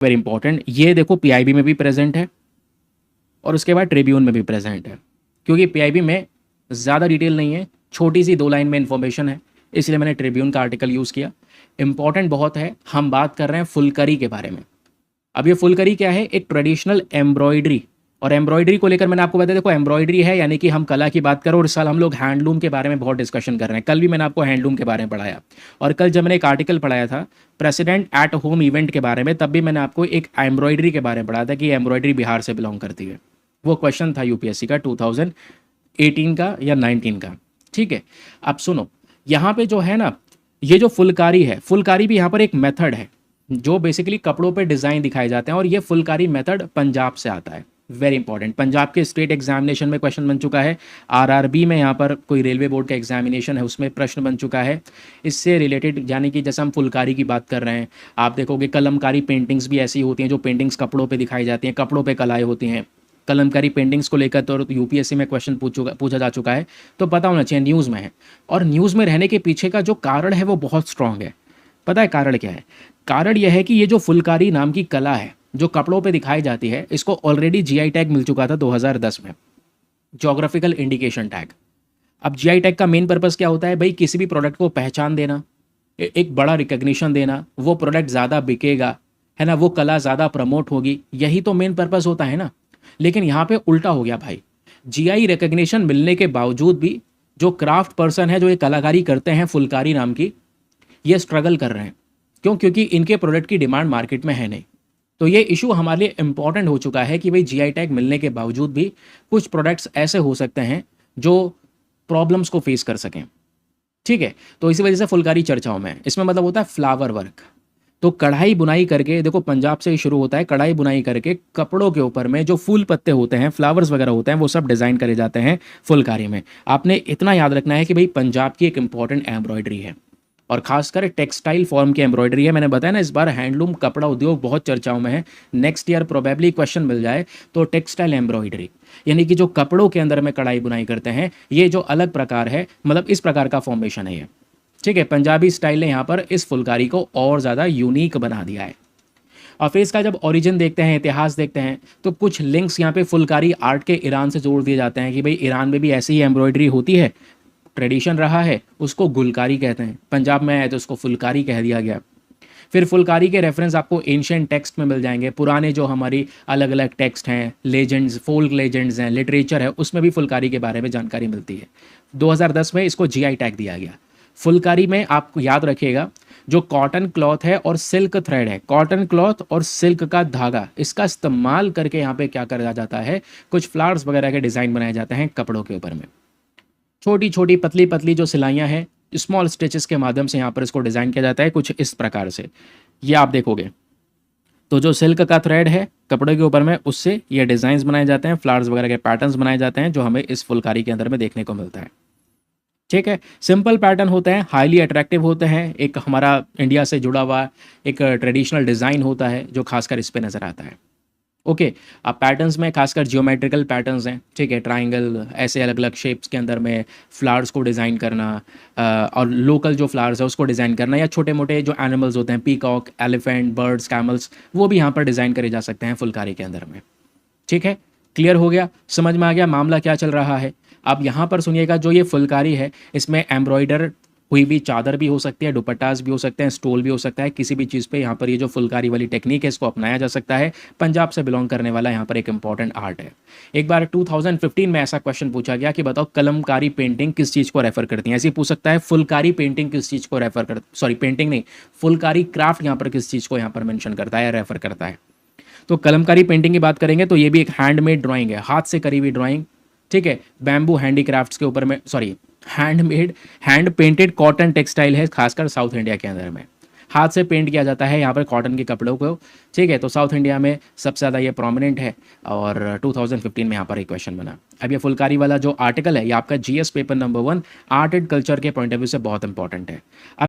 Very important, ये देखो PIB में भी प्रेजेंट है और उसके बाद ट्रिब्यून में भी प्रेजेंट है। क्योंकि पीआईबी में ज़्यादा डिटेल नहीं है, छोटी सी 2 लाइन में इन्फॉर्मेशन है, इसलिए मैंने ट्रिब्यून का आर्टिकल यूज़ किया। इंपॉर्टेंट बहुत है, हम बात कर रहे हैं फुलकरी के बारे में। अब ये फुलकरी क्या है? एक ट्रेडिशनल एम्ब्रॉयडरी, और एम्ब्रॉयडरी को लेकर मैंने आपको बताया, देखो एम्ब्रॉयडरी है यानी कि हम कला की बात करो, और इस साल हम लोग हैंडलूम के बारे में बहुत डिस्कशन कर रहे हैं। कल भी मैंने आपको हैंडलूम के बारे में पढ़ाया, और कल जब मैंने एक आर्टिकल पढ़ाया था प्रेसिडेंट एट होम इवेंट के बारे में, तब भी मैंने आपको एक एम्ब्रॉयडरी के बारे में पढ़ाया था कि एम्ब्रॉयडरी बिहार से बिलोंग करती है। वो क्वेश्चन था यूपीएससी का 2018 का या 19 का। ठीक है, अब सुनो, यहाँ पे जो है ना, ये जो फुलकारी है, फुलकारी भी यहाँ पर एक मेथड है जो बेसिकली कपड़ों पे डिज़ाइन दिखाए जाते हैं, और ये फुलकारी मेथड पंजाब से आता है। वेरी इंपॉर्टेंट, पंजाब के स्टेट एग्जामिनेशन में क्वेश्चन बन चुका है, आरआरबी में यहाँ पर कोई रेलवे बोर्ड का एग्जामिनेशन है उसमें प्रश्न बन चुका है इससे रिलेटेड। यानी कि जैसे हम फुलकारी की बात कर रहे हैं, आप देखोगे कलमकारी पेंटिंग्स भी ऐसी होती हैं जो पेंटिंग्स कपड़ों पे दिखाई जाती हैं, कपड़ों पे कलाएँ होती हैं। कलमकारी पेंटिंग्स को लेकर तो यूपीएससी में क्वेश्चन पूछा जा चुका है, तो पता होना चाहिए, न्यूज़ में है। और न्यूज़ में रहने के पीछे का जो कारण है वो बहुत स्ट्रांग है। पता है कारण क्या है? कारण यह है कि ये जो फुलकारी नाम की कला है जो कपड़ों पे दिखाई जाती है, इसको ऑलरेडी जीआई टैग मिल चुका था 2010 में, जोग्राफिकल इंडिकेशन टैग। अब जीआई टैग का मेन पर्पस क्या होता है भाई? किसी भी प्रोडक्ट को पहचान देना, एक बड़ा रिकग्निशन देना, वो प्रोडक्ट ज़्यादा बिकेगा, है ना, वो कला ज़्यादा प्रमोट होगी, यही तो मेन पर्पस होता है ना। लेकिन यहाँ पे उल्टा हो गया भाई, जीआई रिकग्निशन मिलने के बावजूद भी जो क्राफ्ट पर्सन है जो ये कलाकारी करते हैं फुलकारी नाम की, ये स्ट्रगल कर रहे हैं। क्यों? क्योंकि इनके प्रोडक्ट की डिमांड मार्केट में है नहीं। तो ये इशू हमारे लिए इंपॉर्टेंट हो चुका है कि भाई जीआई टैग मिलने के बावजूद भी कुछ प्रोडक्ट्स ऐसे हो सकते हैं जो प्रॉब्लम्स को फेस कर सकें। ठीक है, तो इसी वजह से फुलकारी चर्चाओं में है। इसमें मतलब होता है फ्लावर वर्क, तो कढ़ाई बुनाई करके, देखो पंजाब से ही शुरू होता है, कढ़ाई बुनाई करके कपड़ों के ऊपर में जो फूल पत्ते होते हैं, फ्लावर्स वगैरह होते हैं, वो सब डिज़ाइन करे जाते हैं फुलकारी में। आपने इतना याद रखना है कि भाई पंजाब की एक इंपॉर्टेंट एम्ब्रॉयडरी है, और खासकर टेक्सटाइल फॉर्म की एम्ब्रॉयडरी है। मैंने बताया ना, इस बार हैंडलूम कपड़ा उद्योग बहुत चर्चाओं में है। नेक्स्ट ईयर प्रोबेबली क्वेश्चन मिल जाए तो टेक्सटाइल एम्ब्रॉयडरी, यानी कि जो कपड़ों के अंदर में कढ़ाई बुनाई करते हैं, ये जो अलग प्रकार है, मतलब इस प्रकार का फॉर्मेशन है ये। ठीक है, पंजाबी स्टाइल ने यहाँ पर इस फुलकारी को और ज़्यादा यूनिक बना दिया है। और फिर इसका जब ओरिजिन देखते हैं, इतिहास देखते हैं, तो कुछ लिंक्स यहाँ पे फुलकारी आर्ट के ईरान से जोड़ दिए जाते हैं कि भाई ईरान में भी ऐसी ही एम्ब्रॉयडरी होती है, ट्रेडिशन रहा है, उसको गुलकारी कहते हैं। पंजाब में आए तो उसको फुलकारी कह दिया गया। फिर फुलकारी के रेफरेंस आपको एंशिएंट टेक्स्ट में मिल जाएंगे, पुराने जो हमारी अलग अलग टेक्स्ट हैं, लेजेंड्स, फोल्क लेजेंड्स हैं, लिटरेचर है, उसमें भी फुलकारी के बारे में जानकारी मिलती है। 2010 में इसको जीआई टैग दिया गया। फुलकारी में आपको याद रखिएगा, जो कॉटन क्लॉथ है और सिल्क थ्रेड है, कॉटन क्लॉथ और सिल्क का धागा, इसका इस्तेमाल करके यहाँ पे क्या करा जाता है, कुछ फ्लावर्स वगैरह के डिज़ाइन बनाए जाते हैं कपड़ों के ऊपर में। छोटी छोटी पतली पतली जो सिलाइयाँ हैं, स्मॉल स्टिचेस के माध्यम से यहाँ पर इसको डिज़ाइन किया जाता है कुछ इस प्रकार से। ये आप देखोगे तो जो सिल्क का थ्रेड है कपड़े के ऊपर में, उससे ये डिज़ाइंस बनाए जाते हैं, फ्लावर्स वगैरह के पैटर्न्स बनाए जाते हैं, जो हमें इस फुलकारी के अंदर में देखने को मिलता है। ठीक है, सिंपल पैटर्न होते हैं, हाईली अट्रैक्टिव होते हैं, एक हमारा इंडिया से जुड़ा हुआ एक ट्रेडिशनल डिज़ाइन होता है जो खासकर इस पे नज़र आता है। ओके, अब पैटर्न्स में खासकर जियोमेट्रिकल पैटर्न्स हैं। ठीक है, ट्राइंगल, ऐसे अलग अलग शेप्स के अंदर में फ्लावर्स को डिज़ाइन करना, और लोकल जो फ्लावर्स है उसको डिज़ाइन करना, या छोटे मोटे जो एनिमल्स होते हैं, पीकॉक, एलिफेंट, बर्ड्स, कैमल्स, वो भी यहाँ पर डिज़ाइन करे जा सकते हैं फुलकारी के अंदर में। ठीक है, क्लियर हो गया, समझ में आ गया मामला क्या चल रहा है। अब यहाँ पर सुनिएगा, जो ये फुलकारी है इसमें एम्ब्रॉयडर हुई भी चादर भी हो सकती है, दुपट्टास भी हो सकते हैं, स्टोल भी हो सकता है, किसी भी चीज़ पे यहाँ पर ये जो फुलकारी वाली टेक्निक है इसको अपनाया जा सकता है। पंजाब से बिलोंग करने वाला यहाँ पर एक इंपॉर्टेंट आर्ट है। एक बार 2015 में ऐसा क्वेश्चन पूछा गया कि बताओ कलमकारी पेंटिंग किस चीज़ को रेफर करती है। ऐसे ही पूछ सकता है फुलकारी पेंटिंग किस चीज़ को रेफर कर, सॉरी पेंटिंग नहीं, फुलकारी क्राफ्ट यहाँ पर किस चीज़ को यहाँ पर मैंशन करता है या रेफर करता है। तो कलमकारी पेंटिंग की बात करेंगे तो ये भी एक हैंडमेड ड्राइंग है, हाथ से करी हुई ड्राइंग। ठीक है, बैम्बू हैंडीक्राफ्ट्स के ऊपर में, sorry handmade, hand painted cotton textile है, खासकर साउथ इंडिया के अंदर में हाथ से पेंट किया जाता है यहाँ पर कॉटन के कपड़ों को। ठीक है, तो साउथ इंडिया में सबसे ज़्यादा ये प्रोमिनेंट है, और 2015 में यहाँ पर एक क्वेश्चन बना। अब ये फुलकारी वाला जो आर्टिकल है ये आपका GS paper number 1 art and culture के पॉइंट ऑफ व्यू से बहुत इंपॉर्टेंट है। अब